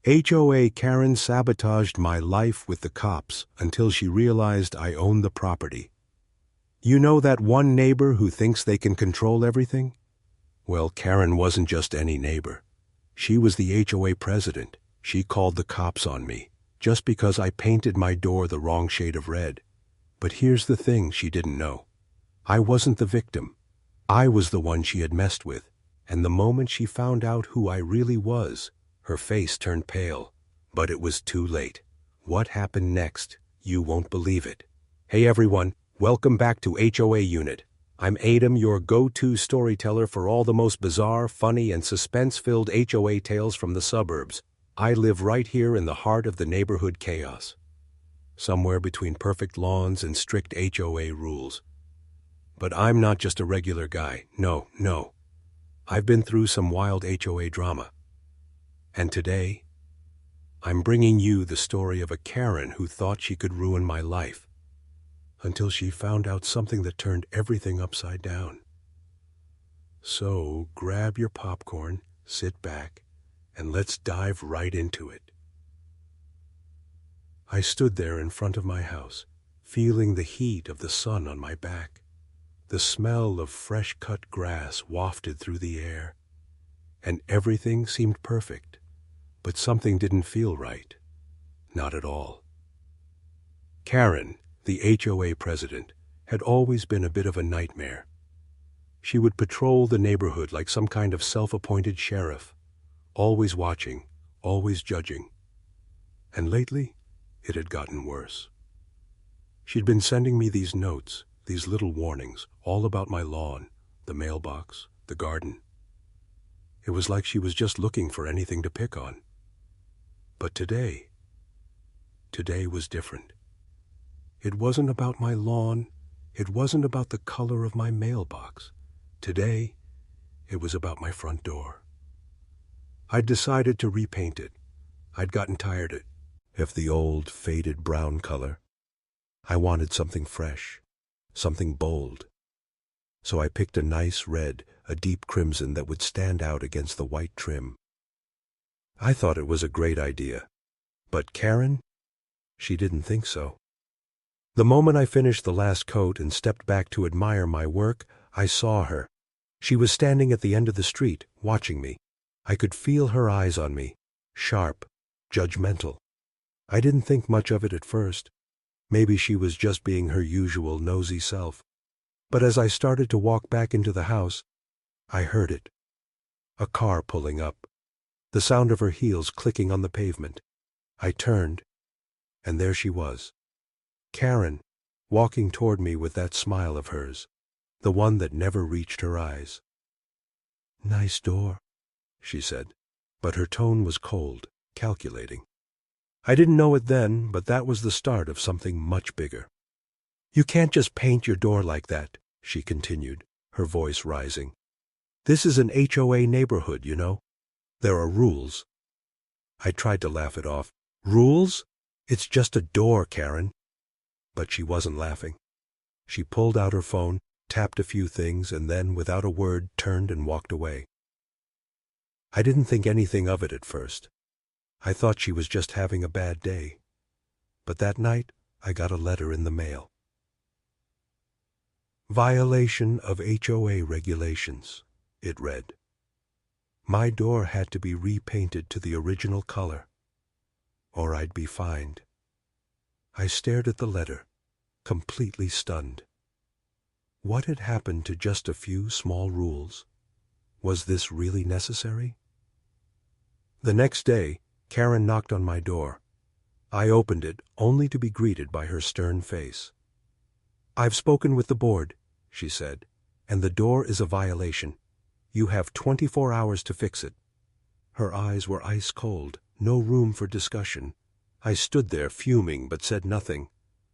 HOA Karen sabotaged my life with the cops until she realized I owned the property. You know that one neighbor who thinks they can control everything? Well, Karen wasn't just any neighbor. She was the HOA president. She called the cops on me, just because I painted my door the wrong shade of red. But here's the thing she didn't know. I wasn't the victim. I was the one she had messed with, and the moment she found out who I really was, her face turned pale. But it was too late. What happened next? You won't believe it. Hey everyone, welcome back to HOA Unit. I'm Adam, your go-to storyteller for all the most bizarre, funny, and suspense-filled HOA tales from the suburbs. I live right here in the heart of the neighborhood chaos, somewhere between perfect lawns and strict HOA rules. But I'm not just a regular guy. No. I've been through some wild HOA drama. And today, I'm bringing you the story of a Karen who thought she could ruin my life, until she found out something that turned everything upside down. So grab your popcorn, sit back, and let's dive right into it. I stood there in front of my house, feeling the heat of the sun on my back. The smell of fresh-cut grass wafted through the air, and everything seemed perfect, but something didn't feel right. Not at all. Karen, the HOA president, had always been a bit of a nightmare. She would patrol the neighborhood like some kind of self-appointed sheriff, always watching, always judging. And lately, it had gotten worse. She'd been sending me these notes, these little warnings, all about my lawn, the mailbox, the garden. It was like she was just looking for anything to pick on. But today was different. It wasn't about my lawn. It wasn't about the color of my mailbox. Today, it was about my front door. I'd decided to repaint it. I'd gotten tired of the old, faded brown color. I wanted something fresh, something bold. So I picked a nice red, a deep crimson that would stand out against the white trim. I thought it was a great idea. But Karen? She didn't think so. The moment I finished the last coat and stepped back to admire my work, I saw her. She was standing at the end of the street, watching me. I could feel her eyes on me, sharp, judgmental. I didn't think much of it at first. Maybe she was just being her usual nosy self. But as I started to walk back into the house, I heard it. A car pulling up. The sound of her heels clicking on the pavement. I turned, and there she was. Karen, walking toward me with that smile of hers, the one that never reached her eyes. "Nice door," she said, but her tone was cold, calculating. I didn't know it then, but that was the start of something much bigger. "You can't just paint your door like that," she continued, her voice rising. "This is an HOA neighborhood, you know. There are rules." I tried to laugh it off. "Rules? It's just a door, Karen." But she wasn't laughing. She pulled out her phone, tapped a few things, and then, without a word, turned and walked away. I didn't think anything of it at first. I thought she was just having a bad day. But that night, I got a letter in the mail. "Violation of HOA regulations," it read. My door had to be repainted to the original color, or I'd be fined. I stared at the letter, completely stunned. What had happened to just a few small rules? Was this really necessary? The next day, Karen knocked on my door. I opened it, only to be greeted by her stern face. "I've spoken with the board," she said, "and the door is a violation. You have 24 hours to fix it." Her eyes were ice cold, no room for discussion. I stood there fuming but said nothing.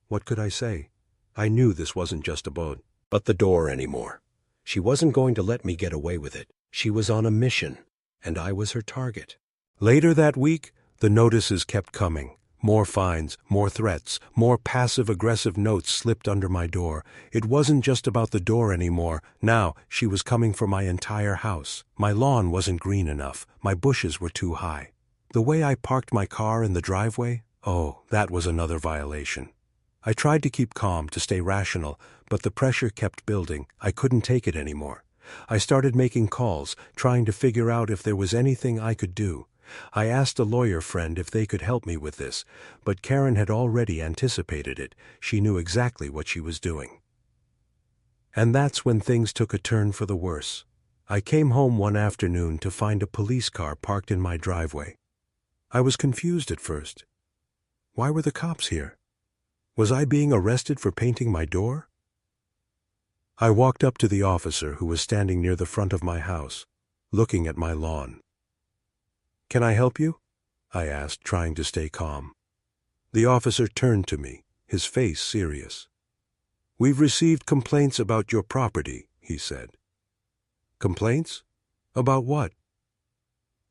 What could I say? I knew this wasn't just about the door anymore. She wasn't going to let me get away with it. She was on a mission, and I was her target. Later that week, the notices kept coming. More fines, more threats, more passive-aggressive notes slipped under my door. It wasn't just about the door anymore. Now, she was coming for my entire house. My lawn wasn't green enough. My bushes were too high. The way I parked my car in the driveway? Oh, that was another violation. I tried to keep calm, to stay rational, but the pressure kept building. I couldn't take it anymore. I started making calls, trying to figure out if there was anything I could do. I asked a lawyer friend if they could help me with this, but Karen had already anticipated it. She knew exactly what she was doing. And that's when things took a turn for the worse. I came home one afternoon to find a police car parked in my driveway. I was confused at first. Why were the cops here? Was I being arrested for painting my door? I walked up to the officer who was standing near the front of my house, looking at my lawn. "Can I help you?" I asked, trying to stay calm. The officer turned to me, his face serious. "We've received complaints about your property," he said. "Complaints? About what?"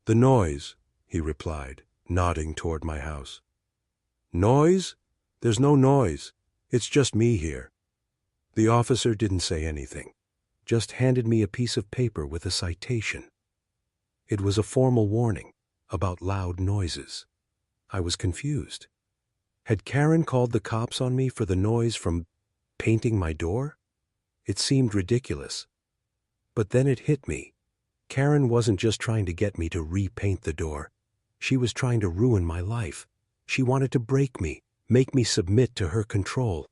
"The noise," he replied, nodding toward my house. "Noise? There's no noise. It's just me here." The officer didn't say anything, just handed me a piece of paper with a citation. It was a formal warning about loud noises. I was confused. Had Karen called the cops on me for the noise from painting my door? It seemed ridiculous. But then it hit me. Karen wasn't just trying to get me to repaint the door. She was trying to ruin my life. She wanted to break me, make me submit to her control.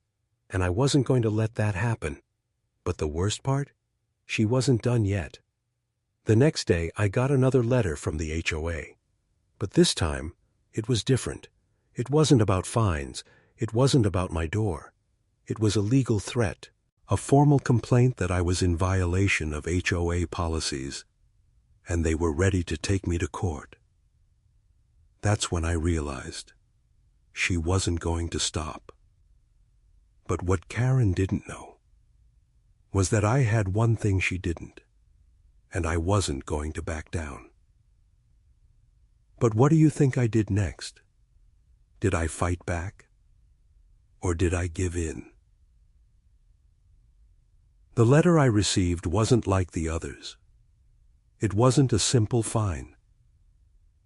And I wasn't going to let that happen. But the worst part? She wasn't done yet. The next day, I got another letter from the HOA. But this time, it was different. It wasn't about fines. It wasn't about my door. It was a legal threat, a formal complaint that I was in violation of HOA policies, and they were ready to take me to court. That's when I realized she wasn't going to stop. But what Karen didn't know was that I had one thing she didn't, and I wasn't going to back down. But what do you think I did next? Did I fight back? Or did I give in? The letter I received wasn't like the others. It wasn't a simple fine.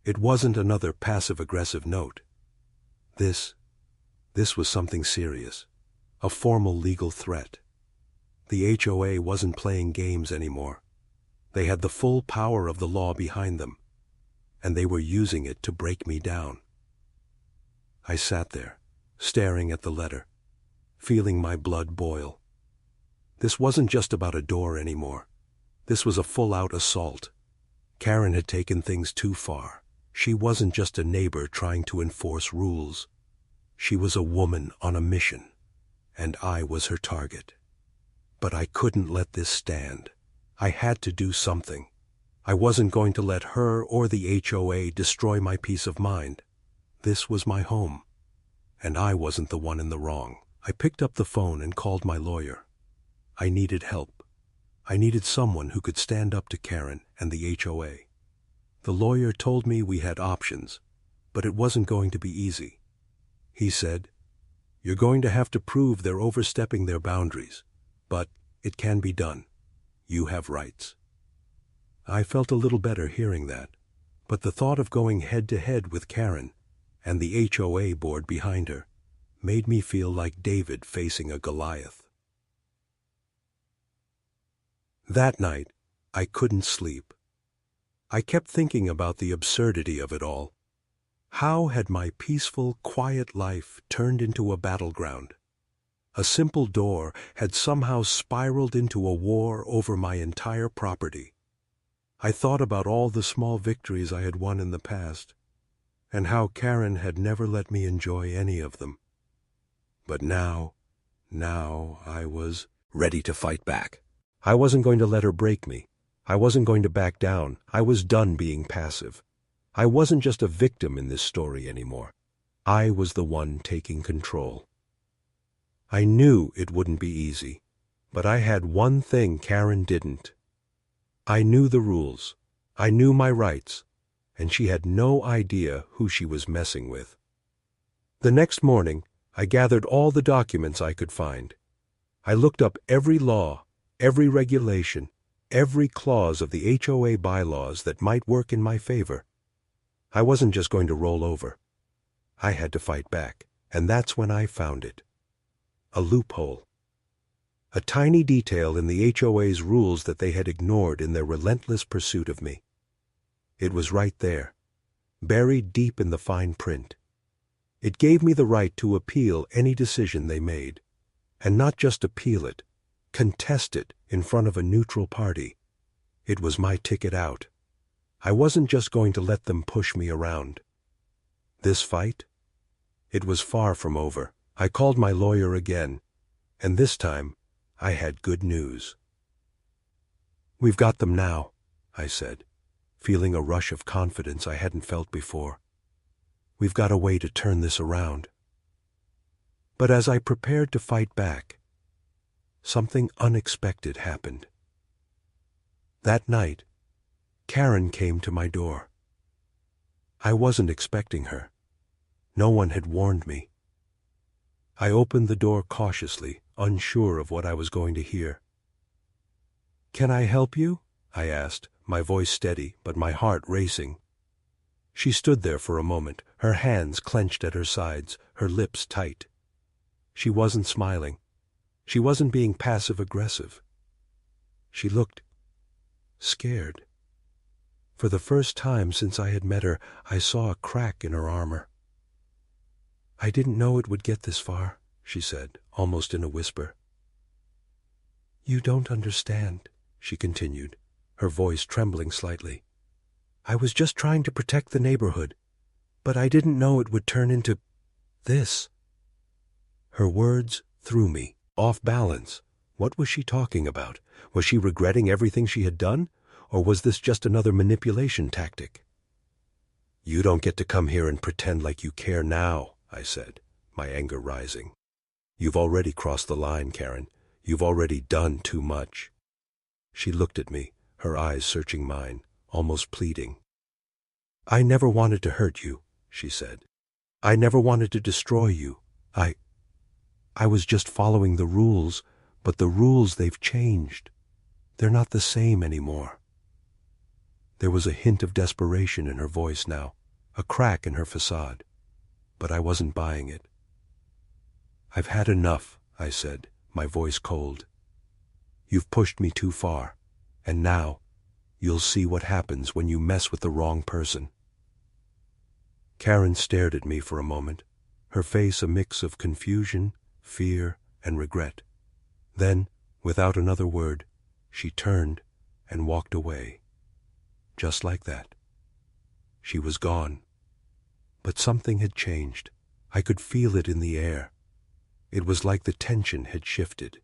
It wasn't another passive-aggressive note. This was something serious, a formal legal threat. The HOA wasn't playing games anymore. They had the full power of the law behind them, and they were using it to break me down. I sat there, staring at the letter, feeling my blood boil. This wasn't just about a door anymore. This was a full-out assault. Karen had taken things too far. She wasn't just a neighbor trying to enforce rules. She was a woman on a mission, and I was her target. But I couldn't let this stand. I had to do something. I wasn't going to let her or the HOA destroy my peace of mind. This was my home, and I wasn't the one in the wrong. I picked up the phone and called my lawyer. I needed help. I needed someone who could stand up to Karen and the HOA. The lawyer told me we had options, but it wasn't going to be easy. He said, "You're going to have to prove they're overstepping their boundaries, but it can be done. You have rights." I felt a little better hearing that, but the thought of going head-to-head with Karen and the HOA board behind her made me feel like David facing a Goliath. That night, I couldn't sleep. I kept thinking about the absurdity of it all. How had my peaceful, quiet life turned into a battleground? A simple door had somehow spiraled into a war over my entire property. I thought about all the small victories I had won in the past, and how Karen had never let me enjoy any of them. But now I was ready to fight back. I wasn't going to let her break me. I wasn't going to back down. I was done being passive. I wasn't just a victim in this story anymore. I was the one taking control. I knew it wouldn't be easy, but I had one thing Karen didn't. I knew the rules. I knew my rights, and she had no idea who she was messing with. The next morning, I gathered all the documents I could find. I looked up every law, every regulation, every clause of the HOA bylaws that might work in my favor. I wasn't just going to roll over. I had to fight back, and that's when I found it. A loophole. A tiny detail in the HOA's rules that they had ignored in their relentless pursuit of me. It was right there, buried deep in the fine print. It gave me the right to appeal any decision they made, and not just appeal it, contest it in front of a neutral party. It was my ticket out. I wasn't just going to let them push me around. This fight? It was far from over. I called my lawyer again, and this time I had good news. "We've got them now," I said, feeling a rush of confidence I hadn't felt before. "We've got a way to turn this around." But as I prepared to fight back, something unexpected happened. That night, Karen came to my door. I wasn't expecting her. No one had warned me. I opened the door cautiously, unsure of what I was going to hear. "Can I help you?" I asked, my voice steady, but my heart racing. She stood there for a moment, her hands clenched at her sides, her lips tight. She wasn't smiling. She wasn't being passive-aggressive. She looked scared. For the first time since I had met her, I saw a crack in her armor. "I didn't know it would get this far," she said, almost in a whisper. "You don't understand," she continued, her voice trembling slightly. "I was just trying to protect the neighborhood, but I didn't know it would turn into this." Her words threw me, off balance. What was she talking about? Was she regretting everything she had done? Or was this just another manipulation tactic? "You don't get to come here and pretend like you care now," I said, my anger rising. "You've already crossed the line, Karen. You've already done too much." She looked at me, her eyes searching mine, almost pleading. "I never wanted to hurt you," she said. "I never wanted to destroy you. I was just following the rules, but the rules, they've changed. They're not the same anymore." There was a hint of desperation in her voice now, a crack in her facade, but I wasn't buying it. "I've had enough," I said, my voice cold. "You've pushed me too far, and now you'll see what happens when you mess with the wrong person." Karen stared at me for a moment, her face a mix of confusion, fear, and regret. Then, without another word, she turned and walked away. Just like that. She was gone. But something had changed. I could feel it in the air. It was like the tension had shifted.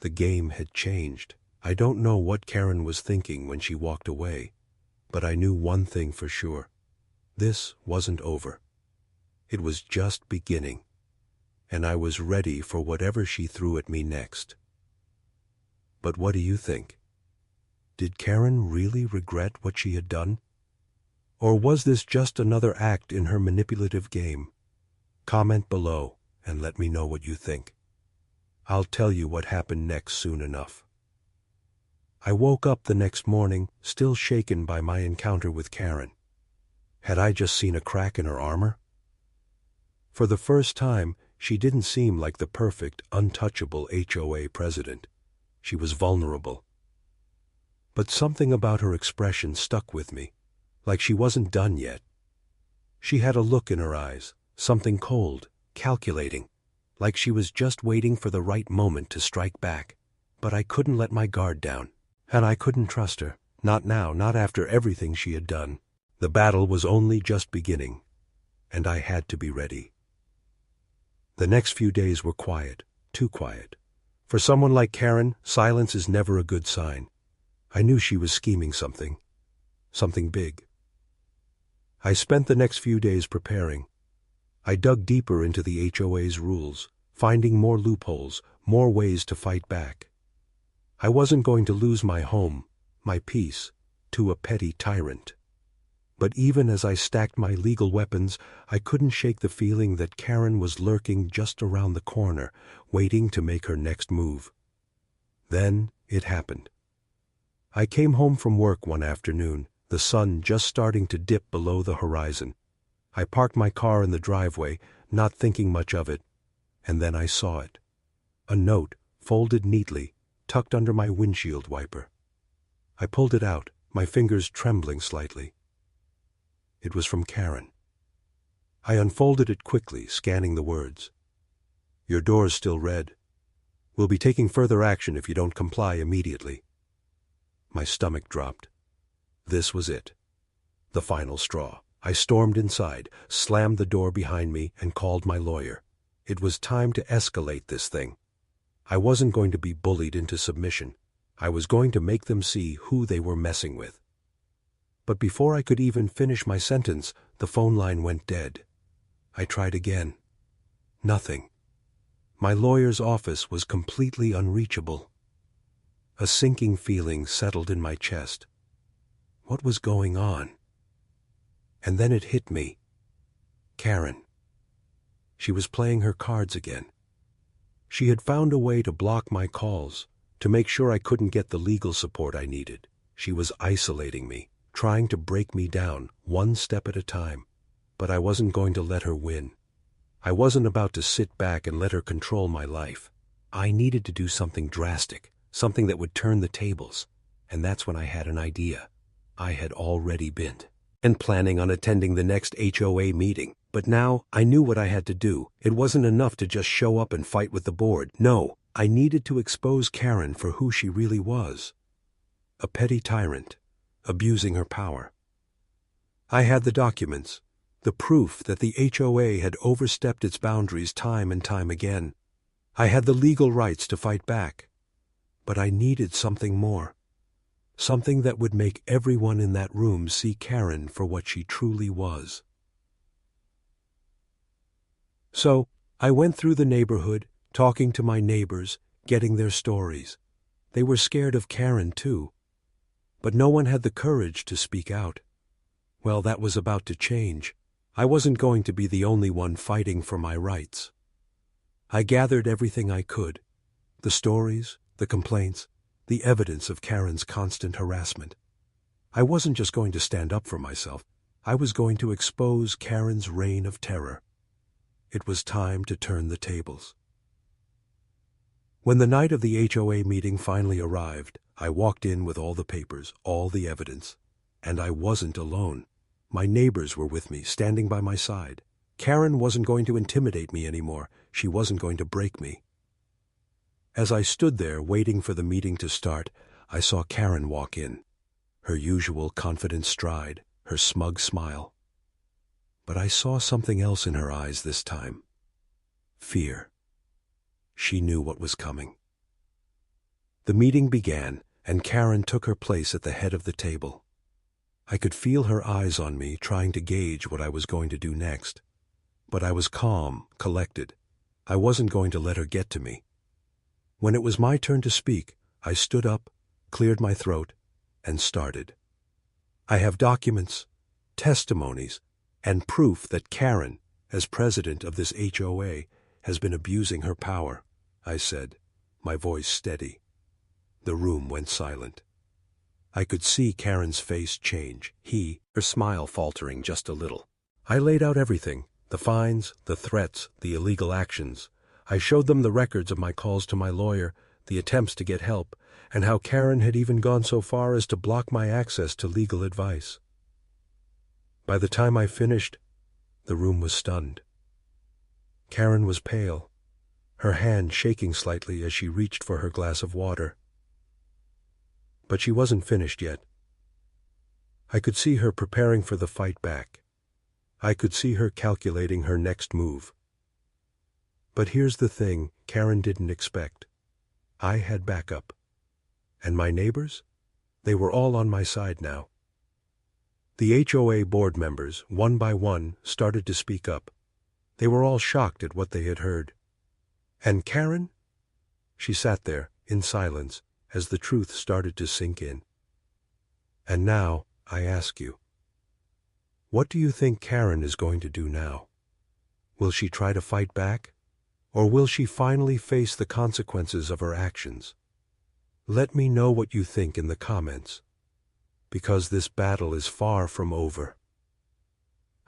The game had changed. I don't know what Karen was thinking when she walked away, but I knew one thing for sure. This wasn't over. It was just beginning, and I was ready for whatever she threw at me next. But what do you think? Did Karen really regret what she had done? Or was this just another act in her manipulative game? Comment below and let me know what you think. I'll tell you what happened next soon enough. I woke up the next morning, still shaken by my encounter with Karen. Had I just seen a crack in her armor? For the first time, she didn't seem like the perfect, untouchable HOA president. She was vulnerable. But something about her expression stuck with me, like she wasn't done yet. She had a look in her eyes, something cold, calculating, like she was just waiting for the right moment to strike back. But I couldn't let my guard down, and I couldn't trust her, not now, not after everything she had done. The battle was only just beginning, and I had to be ready. The next few days were quiet, too quiet. For someone like Karen, silence is never a good sign. I knew she was scheming something big. I spent the next few days preparing. I dug deeper into the HOA's rules, finding more loopholes, more ways to fight back. I wasn't going to lose my home, my peace, to a petty tyrant. But even as I stacked my legal weapons, I couldn't shake the feeling that Karen was lurking just around the corner, waiting to make her next move. Then it happened. I came home from work one afternoon, the sun just starting to dip below the horizon. I parked my car in the driveway, not thinking much of it, and then I saw it. A note, folded neatly, tucked under my windshield wiper. I pulled it out, my fingers trembling slightly. It was from Karen. I unfolded it quickly, scanning the words. "Your door's still red. We'll be taking further action if you don't comply immediately." My stomach dropped. This was it. The final straw. I stormed inside, slammed the door behind me, and called my lawyer. It was time to escalate this thing. I wasn't going to be bullied into submission. I was going to make them see who they were messing with. But before I could even finish my sentence, the phone line went dead. I tried again. Nothing. My lawyer's office was completely unreachable. A sinking feeling settled in my chest. What was going on? And then it hit me. Karen. She was playing her cards again. She had found a way to block my calls, to make sure I couldn't get the legal support I needed. She was isolating me, trying to break me down, one step at a time. But I wasn't going to let her win. I wasn't about to sit back and let her control my life. I needed to do something drastic, something that would turn the tables. And that's when I had an idea. I had already been planning on attending the next HOA meeting. But now I knew what I had to do. It wasn't enough to just show up and fight with the board. No, I needed to expose Karen for who she really was. A petty tyrant, abusing her power. I had the documents, the proof that the HOA had overstepped its boundaries time and time again. I had the legal rights to fight back. But I needed something more. Something that would make everyone in that room see Karen for what she truly was. So, I went through the neighborhood, talking to my neighbors, getting their stories. They were scared of Karen too. But no one had the courage to speak out. Well, that was about to change. I wasn't going to be the only one fighting for my rights. I gathered everything I could. The stories, the complaints, the evidence of Karen's constant harassment. I wasn't just going to stand up for myself. I was going to expose Karen's reign of terror. It was time to turn the tables. When the night of the HOA meeting finally arrived, I walked in with all the papers, all the evidence. And I wasn't alone. My neighbors were with me, standing by my side. Karen wasn't going to intimidate me anymore. She wasn't going to break me. As I stood there waiting for the meeting to start, I saw Karen walk in. Her usual confident stride, her smug smile. But I saw something else in her eyes this time. Fear. She knew what was coming. The meeting began, and Karen took her place at the head of the table. I could feel her eyes on me, trying to gauge what I was going to do next. But I was calm, collected. I wasn't going to let her get to me. When it was my turn to speak, I stood up, cleared my throat, and started. I have documents, testimonies, and proof that Karen, as president of this HOA, has been abusing her power, I said, my voice steady. The room went silent. I could see Karen's face change, her smile faltering just a little. I laid out everything, the fines, the threats, the illegal actions. I showed them the records of my calls to my lawyer, the attempts to get help, and how Karen had even gone so far as to block my access to legal advice. By the time I finished, the room was stunned. Karen was pale, her hand shaking slightly as she reached for her glass of water. But she wasn't finished yet. I could see her preparing for the fight back. I could see her calculating her next move. But here's the thing Karen didn't expect. I had backup. And my neighbors? They were all on my side now. The HOA board members, one by one, started to speak up. They were all shocked at what they had heard. And Karen? She sat there, in silence, as the truth started to sink in. And now, I ask you, what do you think Karen is going to do now? Will she try to fight back? Or will she finally face the consequences of her actions? Let me know what you think in the comments. because this battle is far from over.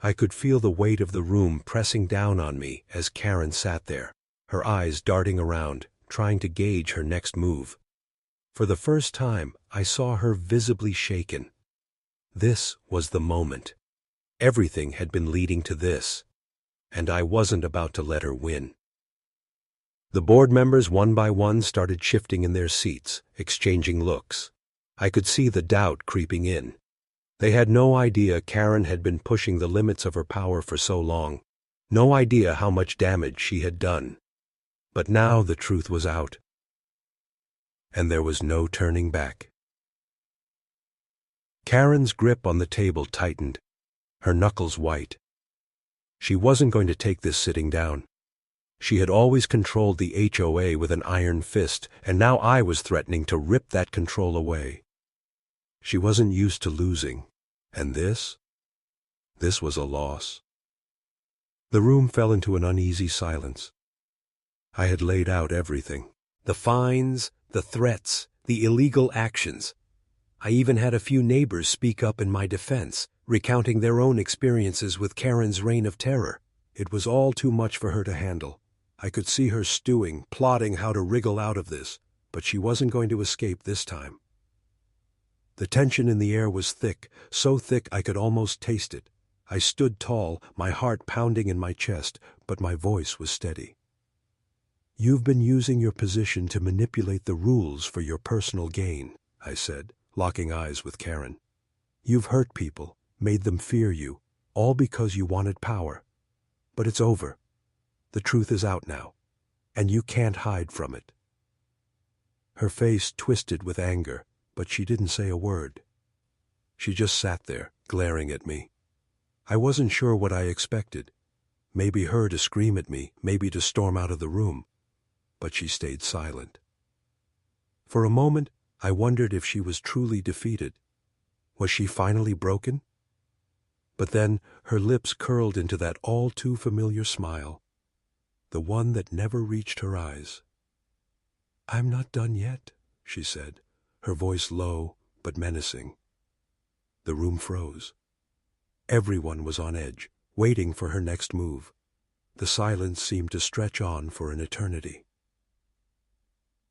I could feel the weight of the room pressing down on me as Karen sat there, her eyes darting around, trying to gauge her next move. For the first time, I saw her visibly shaken. This was the moment. Everything had been leading to this, and I wasn't about to let her win. The board members one by one started shifting in their seats, exchanging looks. I could see the doubt creeping in. They had no idea Karen had been pushing the limits of her power for so long, no idea how much damage she had done. But now the truth was out, and there was no turning back. Karen's grip on the table tightened, her knuckles white. She wasn't going to take this sitting down. She had always controlled the HOA with an iron fist, and now I was threatening to rip that control away. She wasn't used to losing, and this was a loss. The room fell into an uneasy silence. I had laid out everything. The fines, the threats, the illegal actions. I even had a few neighbors speak up in my defense, recounting their own experiences with Karen's reign of terror. It was all too much for her to handle. I could see her stewing, plotting how to wriggle out of this, but she wasn't going to escape this time. The tension in the air was thick, so thick I could almost taste it. I stood tall, my heart pounding in my chest, but my voice was steady. "You've been using your position to manipulate the rules for your personal gain," I said, locking eyes with Karen. "You've hurt people, made them fear you, all because you wanted power. But it's over. The truth is out now, and you can't hide from it." Her face twisted with anger, but she didn't say a word. She just sat there, glaring at me. I wasn't sure what I expected. Maybe her to scream at me, maybe to storm out of the room. But she stayed silent. For a moment, I wondered if she was truly defeated. Was she finally broken? But then her lips curled into that all-too-familiar smile, the one that never reached her eyes. "I'm not done yet," she said, her voice low but menacing. The room froze. Everyone was on edge, waiting for her next move. The silence seemed to stretch on for an eternity.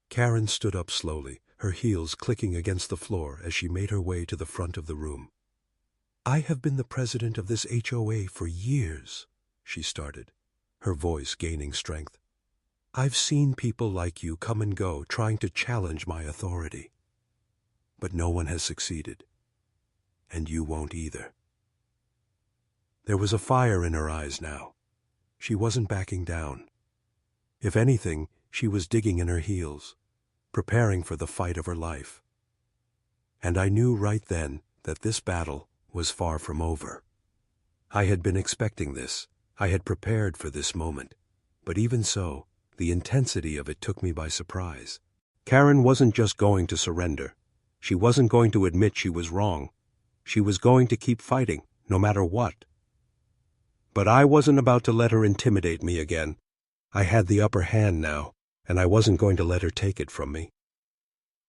Karen stood up slowly, her heels clicking against the floor as she made her way to the front of the room. "I have been the president of this HOA for years," she started, her voice gaining strength. "I've seen people like you come and go trying to challenge my authority. But no one has succeeded. And you won't either." There was a fire in her eyes now. She wasn't backing down. If anything, she was digging in her heels, preparing for the fight of her life. And I knew right then that this battle was far from over. I had been expecting this. I had prepared for this moment. But even so, the intensity of it took me by surprise. Karen wasn't just going to surrender. She wasn't going to admit she was wrong. She was going to keep fighting, no matter what. But I wasn't about to let her intimidate me again. I had the upper hand now, and I wasn't going to let her take it from me.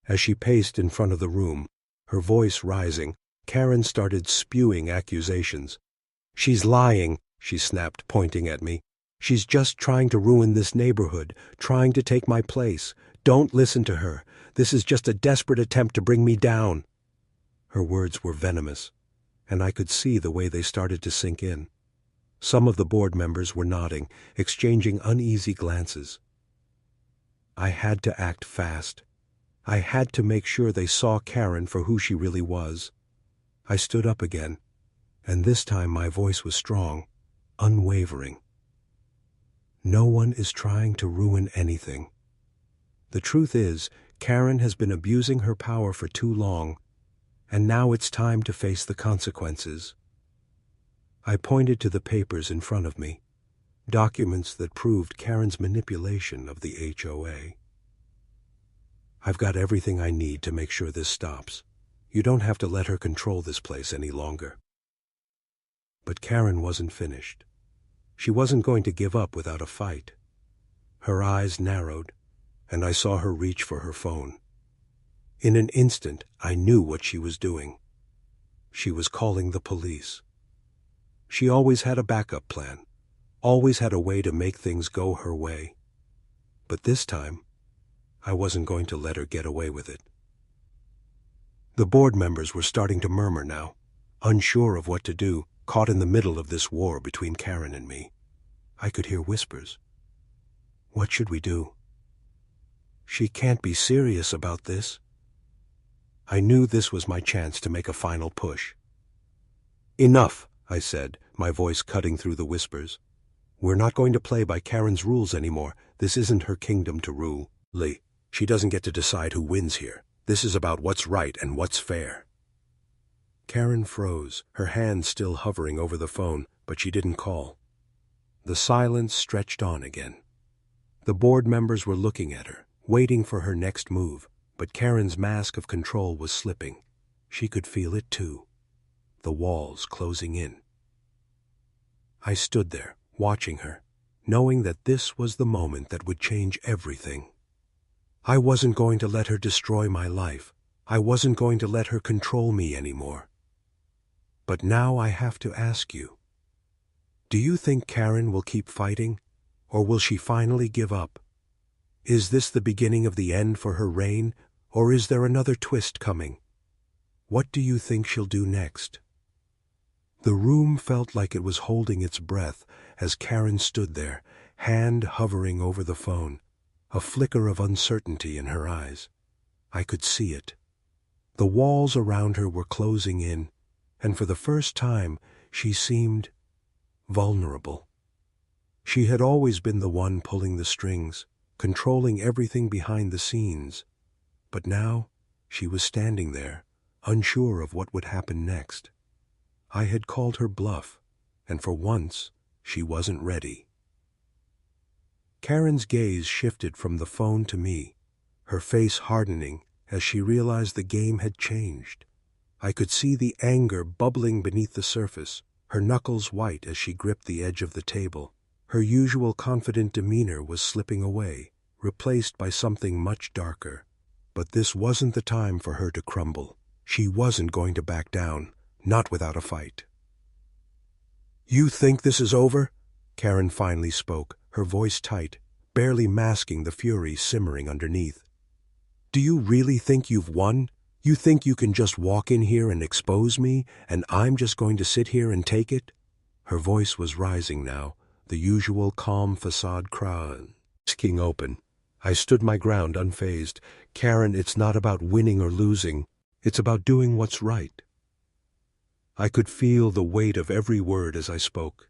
As she paced in front of the room, her voice rising, Karen started spewing accusations. "She's lying," she snapped, pointing at me. "She's just trying to ruin this neighborhood, trying to take my place. Don't listen to her. This is just a desperate attempt to bring me down." Her words were venomous, and I could see the way they started to sink in. Some of the board members were nodding, exchanging uneasy glances. I had to act fast. I had to make sure they saw Karen for who she really was. I stood up again, and this time my voice was strong, unwavering. "No one is trying to ruin anything. The truth is, Karen has been abusing her power for too long, and now it's time to face the consequences." I pointed to the papers in front of me, documents that proved Karen's manipulation of the HOA. "I've got everything I need to make sure this stops. You don't have to let her control this place any longer." But Karen wasn't finished. She wasn't going to give up without a fight. Her eyes narrowed, and I saw her reach for her phone. In an instant, I knew what she was doing. She was calling the police. She always had a backup plan, always had a way to make things go her way. But this time, I wasn't going to let her get away with it. The board members were starting to murmur now, unsure of what to do, caught in the middle of this war between Karen and me. I could hear whispers. What should we do? She can't be serious about this. I knew this was my chance to make a final push. Enough, I said, my voice cutting through the whispers. We're not going to play by Karen's rules anymore. This isn't her kingdom to rule. Lee, she doesn't get to decide who wins here. This is about what's right and what's fair. Karen froze, her hand still hovering over the phone, but she didn't call. The silence stretched on again. The board members were looking at her, waiting for her next move, but Karen's mask of control was slipping. She could feel it too. The walls closing in. I stood there, watching her, knowing that this was the moment that would change everything. I wasn't going to let her destroy my life. I wasn't going to let her control me anymore. But now I have to ask you, do you think Karen will keep fighting, or will she finally give up? Is this the beginning of the end for her reign, or is there another twist coming? What do you think she'll do next? The room felt like it was holding its breath as Karen stood there, hand hovering over the phone, a flicker of uncertainty in her eyes. I could see it. The walls around her were closing in, and for the first time she seemed vulnerable. She had always been the one pulling the strings, controlling everything behind the scenes, but now she was standing there, unsure of what would happen next. I had called her bluff, and for once she wasn't ready. Karen's gaze shifted from the phone to me, her face hardening as she realized the game had changed. I could see the anger bubbling beneath the surface, her knuckles white as she gripped the edge of the table. Her usual confident demeanor was slipping away, replaced by something much darker. But this wasn't the time for her to crumble. She wasn't going to back down, not without a fight. "You think this is over?" Karen finally spoke, her voice tight, barely masking the fury simmering underneath. "Do you really think you've won? You think you can just walk in here and expose me, and I'm just going to sit here and take it?" Her voice was rising now, the usual calm facade cracking open. I stood my ground unfazed. "Karen, it's not about winning or losing. It's about doing what's right." I could feel the weight of every word as I spoke.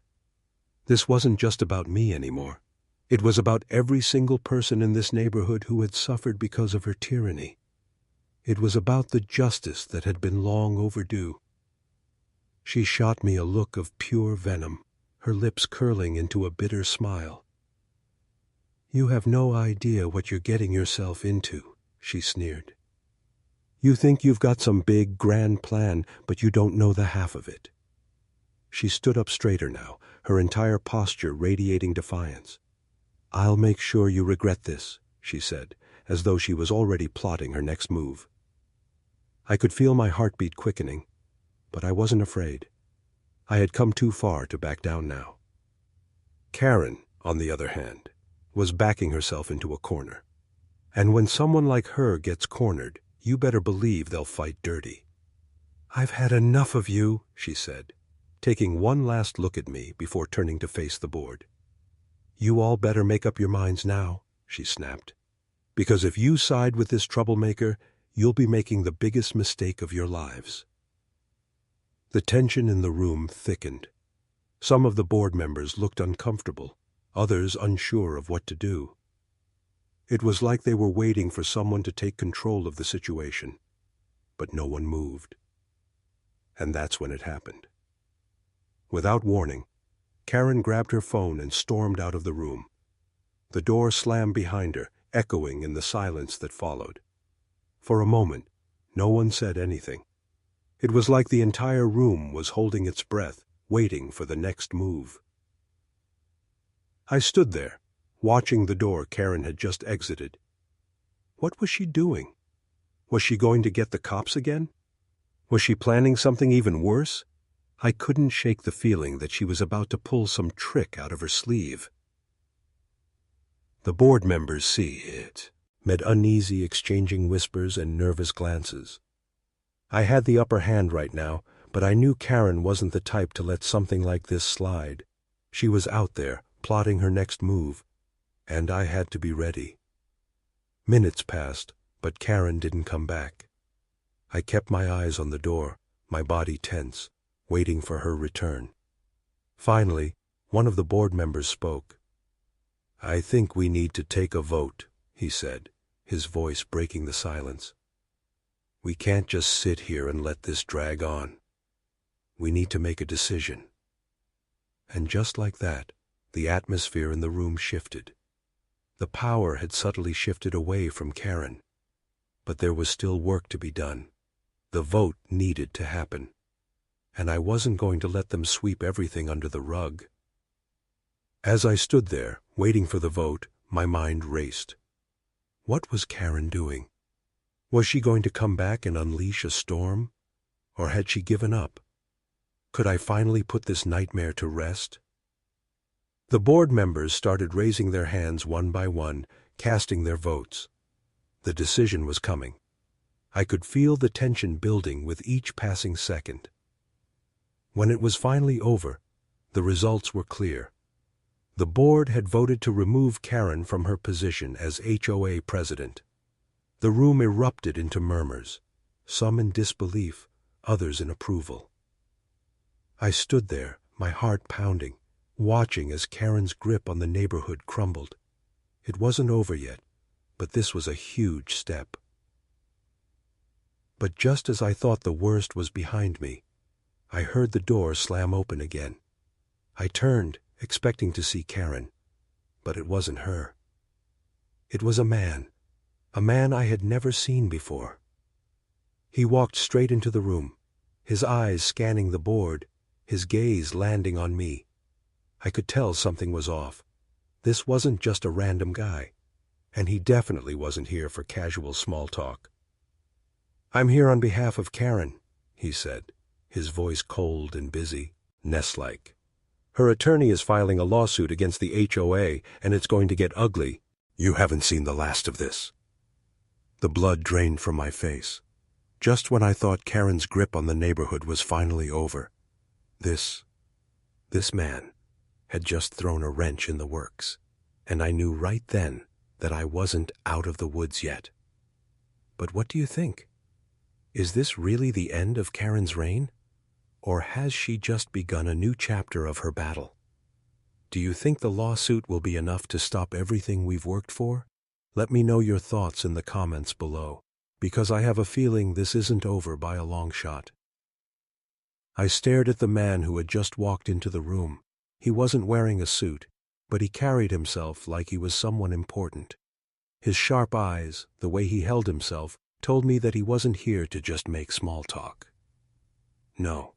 This wasn't just about me anymore. It was about every single person in this neighborhood who had suffered because of her tyranny. It was about the justice that had been long overdue. She shot me a look of pure venom, her lips curling into a bitter smile. "You have no idea what you're getting yourself into," she sneered. "You think you've got some big, grand plan, but you don't know the half of it." She stood up straighter now, her entire posture radiating defiance. "I'll make sure you regret this," she said, as though she was already plotting her next move. I could feel my heartbeat quickening, but I wasn't afraid. I had come too far to back down now. Karen, on the other hand, was backing herself into a corner. And when someone like her gets cornered, you better believe they'll fight dirty. "I've had enough of you," she said, taking one last look at me before turning to face the board. "You all better make up your minds now," she snapped. "Because if you side with this troublemaker, you'll be making the biggest mistake of your lives." The tension in the room thickened. Some of the board members looked uncomfortable, others unsure of what to do. It was like they were waiting for someone to take control of the situation, but no one moved. And that's when it happened. Without warning, Karen grabbed her phone and stormed out of the room. The door slammed behind her, echoing in the silence that followed. For a moment, no one said anything. It was like the entire room was holding its breath, waiting for the next move. I stood there, watching the door Karen had just exited. What was she doing? Was she going to get the cops again? Was she planning something even worse? I couldn't shake the feeling that she was about to pull some trick out of her sleeve. The board members see it, met uneasy, exchanging whispers and nervous glances. I had the upper hand right now, but I knew Karen wasn't the type to let something like this slide. She was out there, plotting her next move, and I had to be ready. Minutes passed, but Karen didn't come back. I kept my eyes on the door, my body tense, waiting for her return. Finally, one of the board members spoke. "I think we need to take a vote," he said, his voice breaking the silence. "We can't just sit here and let this drag on. We need to make a decision." And just like that, the atmosphere in the room shifted. The power had subtly shifted away from Karen. But there was still work to be done. The vote needed to happen. And I wasn't going to let them sweep everything under the rug. As I stood there, waiting for the vote, my mind raced. What was Karen doing? Was she going to come back and unleash a storm? Or had she given up? Could I finally put this nightmare to rest? The board members started raising their hands one by one, casting their votes. The decision was coming. I could feel the tension building with each passing second. When it was finally over, the results were clear. The board had voted to remove Karen from her position as HOA president. The room erupted into murmurs, some in disbelief, others in approval. I stood there, my heart pounding, watching as Karen's grip on the neighborhood crumbled. It wasn't over yet, but this was a huge step. But just as I thought the worst was behind me, I heard the door slam open again. I turned, expecting to see Karen, but it wasn't her. It was a man I had never seen before. He walked straight into the room, his eyes scanning the board, his gaze landing on me. I could tell something was off. This wasn't just a random guy, and he definitely wasn't here for casual small talk. "I'm here on behalf of Karen," he said, his voice cold and busy, Ness-like. "Her attorney is filing a lawsuit against the HOA, and it's going to get ugly. You haven't seen the last of this." The blood drained from my face. Just when I thought Karen's grip on the neighborhood was finally over, this man had just thrown a wrench in the works, and I knew right then that I wasn't out of the woods yet. But what do you think? Is this really the end of Karen's reign? Or has she just begun a new chapter of her battle? Do you think the lawsuit will be enough to stop everything we've worked for? Let me know your thoughts in the comments below, because I have a feeling this isn't over by a long shot. I stared at the man who had just walked into the room. He wasn't wearing a suit, but he carried himself like he was someone important. His sharp eyes, the way he held himself, told me that he wasn't here to just make small talk. No.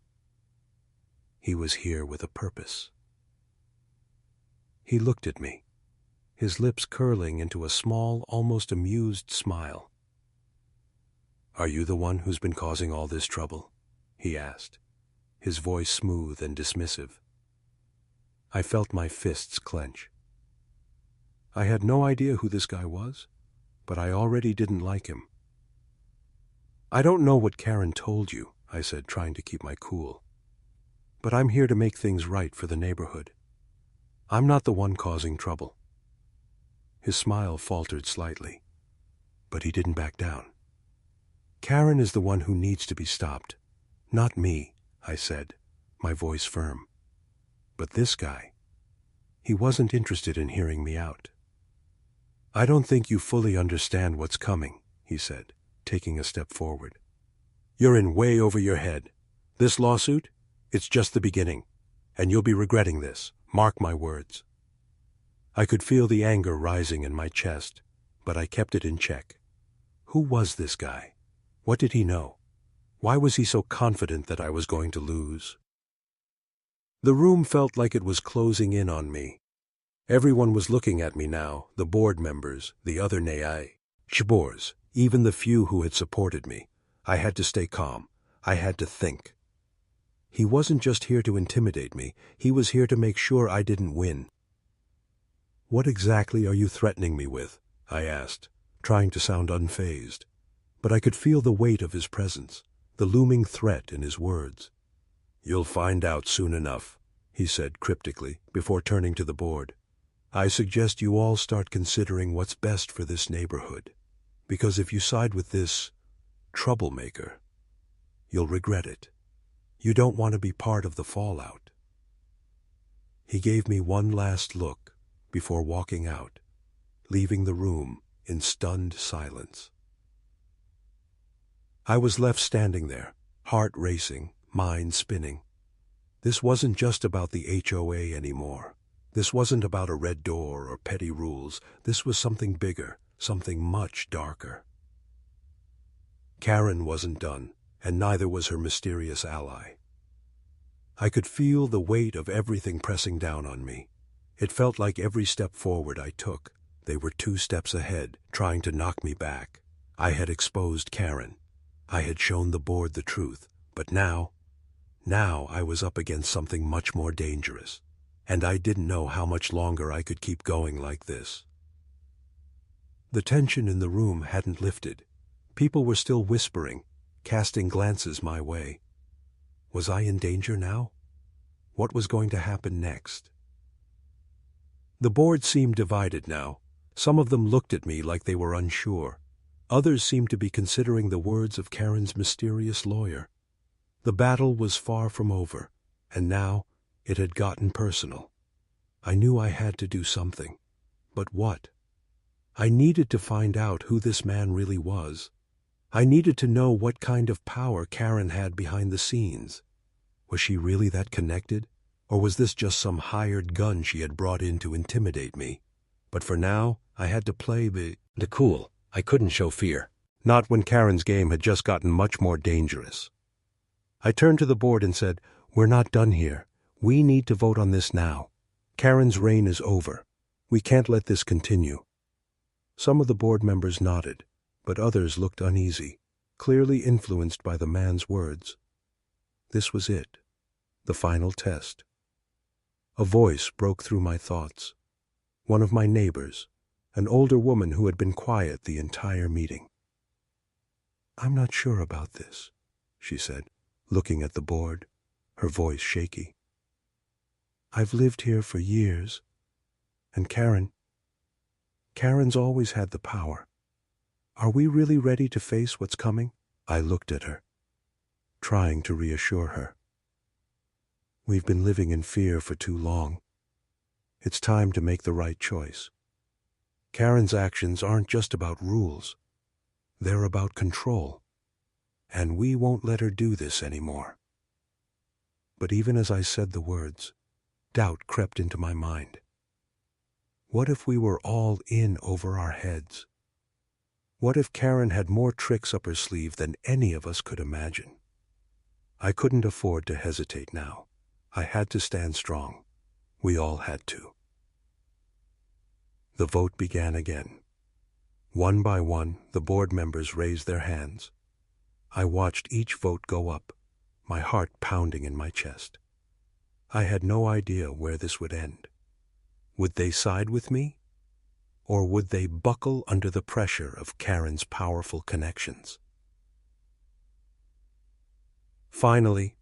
He was here with a purpose. He looked at me, his lips curling into a small, almost amused smile. "Are you the one who's been causing all this trouble?" he asked, his voice smooth and dismissive. I felt my fists clench. I had no idea who this guy was, but I already didn't like him. "I don't know what Karen told you," I said, trying to keep my cool. "But I'm here to make things right for the neighborhood. I'm not the one causing trouble." His smile faltered slightly, but he didn't back down. "Karen is the one who needs to be stopped, not me," I said, my voice firm. But this guy, he wasn't interested in hearing me out. "I don't think you fully understand what's coming," he said, taking a step forward. "You're in way over your head. This lawsuit, it's just the beginning, and you'll be regretting this, mark my words." I could feel the anger rising in my chest, but I kept it in check. Who was this guy? What did he know? Why was he so confident that I was going to lose? The room felt like it was closing in on me. Everyone was looking at me now, the board members, the other neighbors, even the few who had supported me. I had to stay calm. I had to think. He wasn't just here to intimidate me, he was here to make sure I didn't win. "What exactly are you threatening me with?" I asked, trying to sound unfazed. But I could feel the weight of his presence, the looming threat in his words. "You'll find out soon enough," he said cryptically, before turning to the board. "I suggest you all start considering what's best for this neighborhood, because if you side with this troublemaker, you'll regret it. You don't want to be part of the fallout." He gave me one last look before walking out, leaving the room in stunned silence. I was left standing there, heart racing, mind spinning. This wasn't just about the HOA anymore. This wasn't about a red door or petty rules. This was something bigger, something much darker. Karen wasn't done, and neither was her mysterious ally. I could feel the weight of everything pressing down on me. It felt like every step forward I took, they were 2 steps ahead, trying to knock me back. I had exposed Karen. I had shown the board the truth, but now I was up against something much more dangerous, and I didn't know how much longer I could keep going like this. The tension in the room hadn't lifted. People were still whispering, casting glances my way. Was I in danger now? What was going to happen next? The board seemed divided now. Some of them looked at me like they were unsure. Others seemed to be considering the words of Karen's mysterious lawyer. The battle was far from over, and now it had gotten personal. I knew I had to do something. But what? I needed to find out who this man really was. I needed to know what kind of power Karen had behind the scenes. Was she really that connected? Or was this just some hired gun she had brought in to intimidate me? But for now, I had to play the cool. I couldn't show fear. Not when Karen's game had just gotten much more dangerous. I turned to the board and said, "We're not done here. We need to vote on this now. Karen's reign is over. We can't let this continue." Some of the board members nodded, but others looked uneasy, clearly influenced by the man's words. This was it, the final test. A voice broke through my thoughts. One of my neighbors, an older woman who had been quiet the entire meeting. "I'm not sure about this," she said, looking at the board, her voice shaky. "I've lived here for years, and Karen's always had the power. Are we really ready to face what's coming?" I looked at her, trying to reassure her. "We've been living in fear for too long. It's time to make the right choice. Karen's actions aren't just about rules. They're about control. And we won't let her do this anymore." But even as I said the words, doubt crept into my mind. What if we were all in over our heads? What if Karen had more tricks up her sleeve than any of us could imagine? I couldn't afford to hesitate now. I had to stand strong. We all had to. The vote began again. One by one, the board members raised their hands. I watched each vote go up, my heart pounding in my chest. I had no idea where this would end. Would they side with me? Or would they buckle under the pressure of Karen's powerful connections? Finally,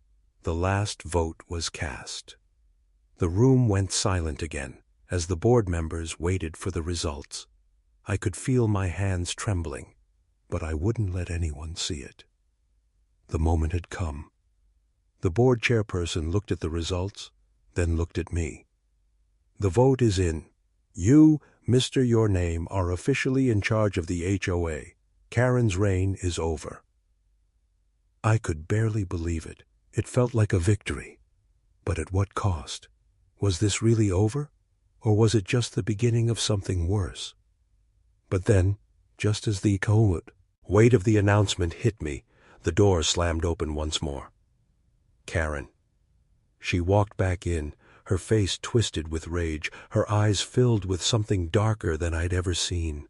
the last vote was cast. The room went silent again as the board members waited for the results. I could feel my hands trembling, but I wouldn't let anyone see it. The moment had come. The board chairperson looked at the results, then looked at me. "The vote is in. You, Mr. Your Name, are officially in charge of the HOA. Karen's reign is over." I could barely believe it. It felt like a victory. But at what cost? Was this really over? Or was it just the beginning of something worse? But then, just as the weight of the announcement hit me, the door slammed open once more. Karen. She walked back in, her face twisted with rage, her eyes filled with something darker than I'd ever seen.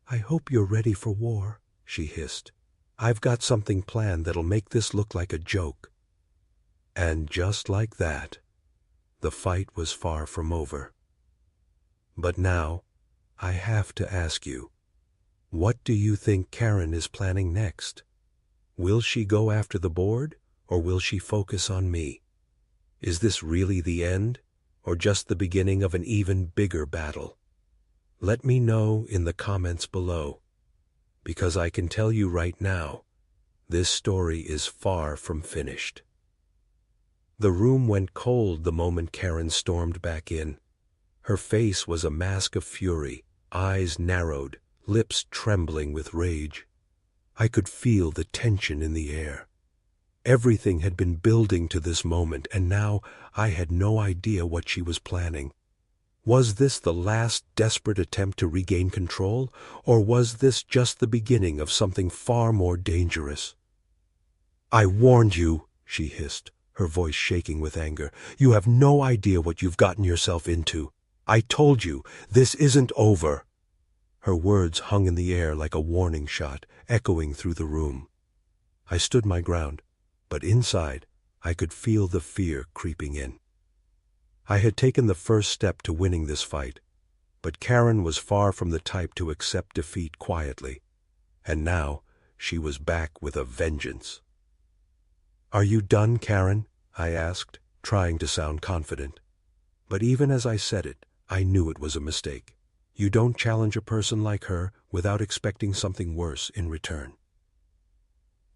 "I hope you're ready for war," she hissed. I've got something planned that'll make this look like a joke." And just like that, the fight was far from over. But now, I have to ask you, what do you think Karen is planning next? Will she go after the board, or will she focus on me? Is this really the end, or just the beginning of an even bigger battle? Let me know in the comments below, because I can tell you right now, this story is far from finished. The room went cold the moment Karen stormed back in. Her face was a mask of fury, eyes narrowed, lips trembling with rage. I could feel the tension in the air. Everything had been building to this moment, and now I had no idea what she was planning. Was this the last desperate attempt to regain control, or was this just the beginning of something far more dangerous? "I warned you," she hissed, her voice shaking with anger. "You have no idea what you've gotten yourself into. I told you, this isn't over." Her words hung in the air like a warning shot, echoing through the room. I stood my ground, but inside, I could feel the fear creeping in. I had taken the first step to winning this fight, but Karen was far from the type to accept defeat quietly, and now she was back with a vengeance. "Are you done, Karen?" I asked, trying to sound confident. But even as I said it, I knew it was a mistake. You don't challenge a person like her without expecting something worse in return.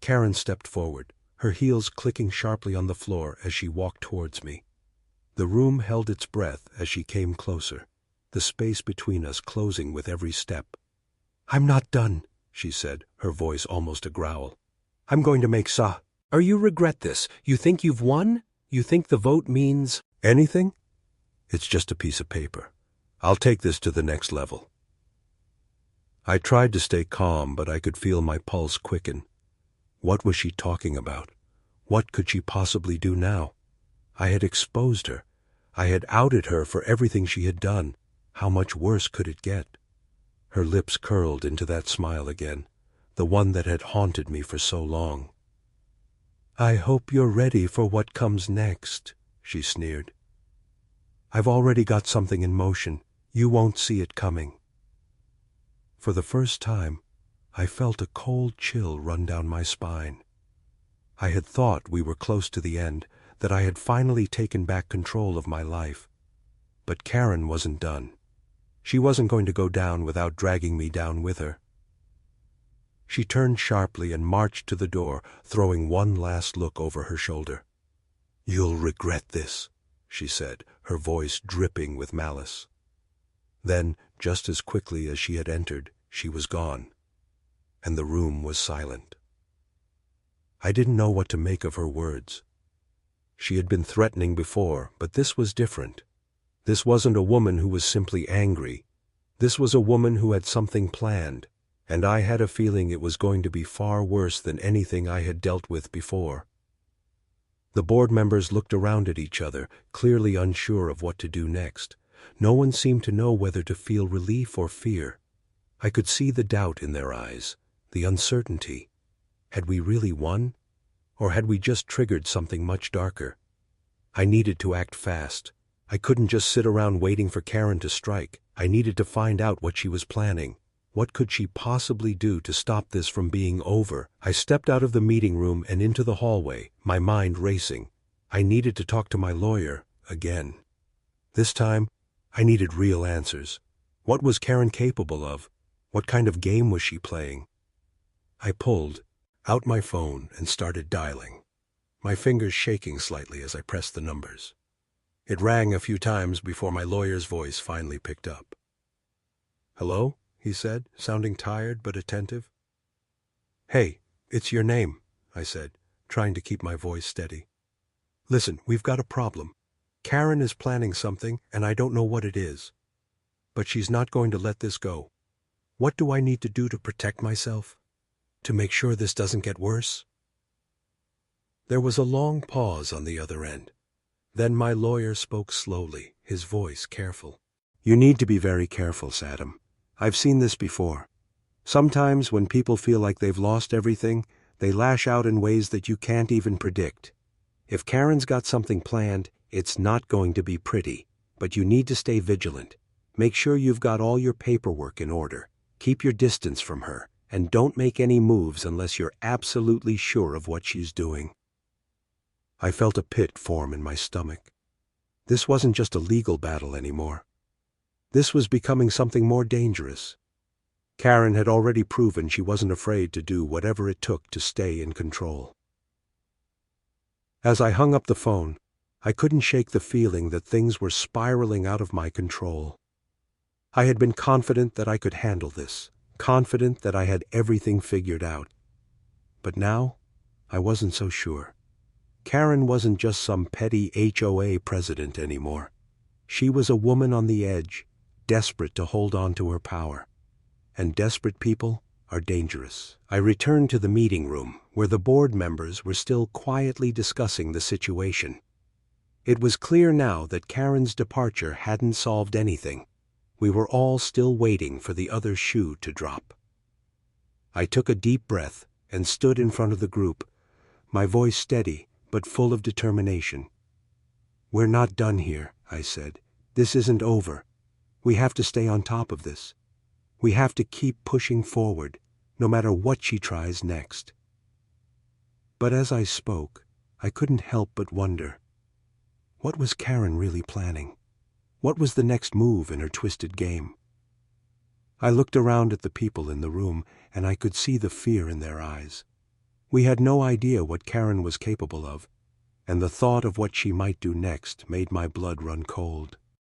Karen stepped forward, her heels clicking sharply on the floor as she walked towards me. The room held its breath as she came closer, the space between us closing with every step. "I'm not done," she said, her voice almost a growl. "I'm going to make Or you regret this? You think you've won? You think the vote means anything? It's just a piece of paper. I'll take this to the next level." I tried to stay calm, but I could feel my pulse quicken. What was she talking about? What could she possibly do now? I had exposed her. I had outed her for everything she had done. How much worse could it get? Her lips curled into that smile again, the one that had haunted me for so long. "I hope you're ready for what comes next," she sneered. "I've already got something in motion. You won't see it coming." For the first time, I felt a cold chill run down my spine. I had thought we were close to the end, that I had finally taken back control of my life. But Karen wasn't done. She wasn't going to go down without dragging me down with her. She turned sharply and marched to the door, throwing one last look over her shoulder. "You'll regret this," she said, her voice dripping with malice. Then, just as quickly as she had entered, she was gone, and the room was silent. I didn't know what to make of her words. She had been threatening before, but this was different. This wasn't a woman who was simply angry. This was a woman who had something planned, and I had a feeling it was going to be far worse than anything I had dealt with before. The board members looked around at each other, clearly unsure of what to do next. No one seemed to know whether to feel relief or fear. I could see the doubt in their eyes, the uncertainty. Had we really won? Or had we just triggered something much darker? I needed to act fast. I couldn't just sit around waiting for Karen to strike. I needed to find out what she was planning. What could she possibly do to stop this from being over? I stepped out of the meeting room and into the hallway, my mind racing. I needed to talk to my lawyer again. This time, I needed real answers. What was Karen capable of? What kind of game was she playing? I pulled out my phone and started dialing, my fingers shaking slightly as I pressed the numbers. It rang a few times before my lawyer's voice finally picked up. "Hello?" he said, sounding tired but attentive. "Hey, it's your name," I said, trying to keep my voice steady. "Listen, we've got a problem. Karen is planning something, and I don't know what it is. But she's not going to let this go. What do I need to do to protect myself? To make sure this doesn't get worse?" There was a long pause on the other end. Then my lawyer spoke slowly, his voice careful. "You need to be very careful, Saddam. I've seen this before. Sometimes when people feel like they've lost everything, they lash out in ways that you can't even predict. If Karen's got something planned, it's not going to be pretty, but you need to stay vigilant. Make sure you've got all your paperwork in order. Keep your distance from her, and don't make any moves unless you're absolutely sure of what she's doing. I felt a pit form in my stomach. This wasn't just a legal battle anymore. This was becoming something more dangerous. Karen had already proven she wasn't afraid to do whatever it took to stay in control. As I hung up the phone, I couldn't shake the feeling that things were spiraling out of my control. I had been confident that I could handle this, confident that I had everything figured out. But now, I wasn't so sure. Karen wasn't just some petty HOA president anymore. She was a woman on the edge, desperate to hold on to her power. And desperate people are dangerous. I returned to the meeting room, where the board members were still quietly discussing the situation. It was clear now that Karen's departure hadn't solved anything. We were all still waiting for the other shoe to drop. I took a deep breath and stood in front of the group, my voice steady but full of determination. "We're not done here," I said. "This isn't over. We have to stay on top of this. We have to keep pushing forward, no matter what she tries next." But as I spoke, I couldn't help but wonder, what was Karen really planning? What was the next move in her twisted game? I looked around at the people in the room, and I could see the fear in their eyes. We had no idea what Karen was capable of, and the thought of what she might do next made my blood run cold.